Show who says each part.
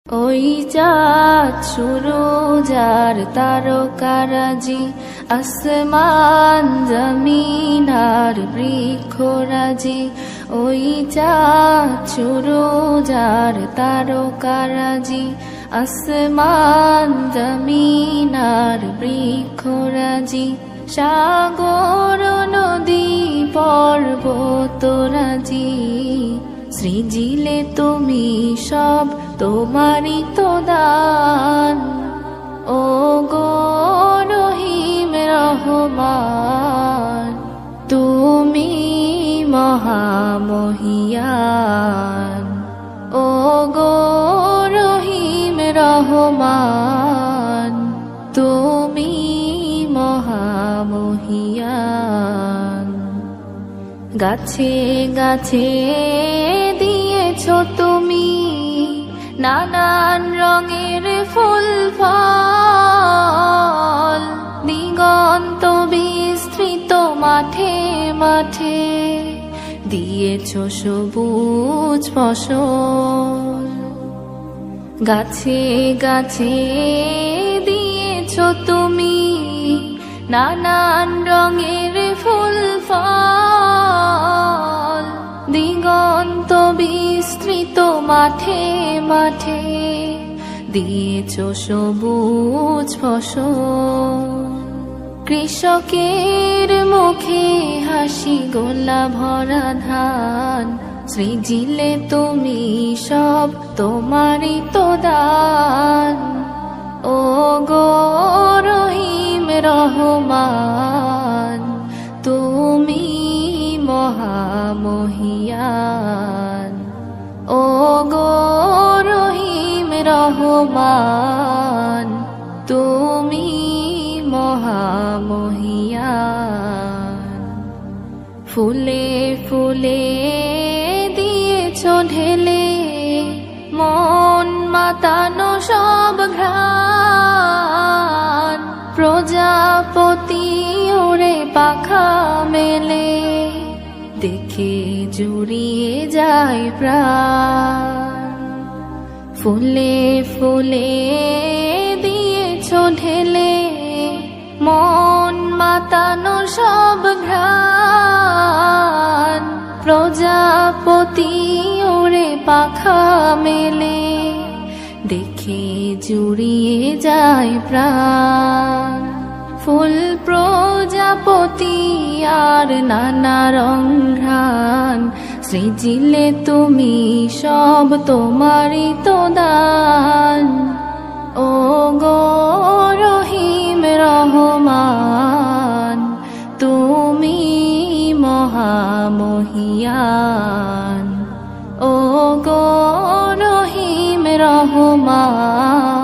Speaker 1: ওই চাঁদ সুরুজ আর তারকারাজি, আসমান জমিন আর বৃক্ষরাজি। ওই চাঁদ সুরুজ আর তারকারাজি, আসমান জমিন আর বৃক্ষরাজি। সাগর নদী পর্বতরাজি, সৃজিলে তুমি সব তোমারই তো দান। ও গো রহিম রহমান, তুমি মহামহিয়ান। ও গো রহিম রহমান, তুমি মহামহিয়ান। গাছে গাছে দিয়েছ তুমি নানান রঙের ফুল ফল, দিগন্ত বিস্তৃত মাঠে মাঠে দিয়েছ সবুজ ফসল। গাছে গাছে দিয়েছ তুমি নানান রঙের ফুল ফল, দিগন্ত বিস্তৃত মাঠে মাঠে দিয়েছ সবুজ ফসল। কৃষকের মুখে হাসি, গোলা ভরা ধান, সৃজিলে তুমি সব তোমারই তো দান। ও গো রহিম রহমান, তুমি মহামহিয়ান। ও গো রহিম রহমান, তুমি মহামহিয়ান। ফুলে ফুলে দিয়েছ ঢেলে মন মাতানো সব ঘ্রাণ, প্রজাপতি ওরে পাখা মেলে দেখে জুড়িয়ে যায় প্রাণ। ফুলে ফুলে দিয়েছ ঢেলে মন মাতানো সব ঘ্রাণ, প্রজাপতি ওরে পাখা মেলে দেখে জুড়িয়ে যায় প্রাণ। ফুল প্রজাপতি আর নানা রং ঘ্রাণ, সৃজিলে তুমি সব তোমারই তো দান। ও গো রহিম রহমান, তুমি মহামহিয়ান। ও গো রহিম রহমান।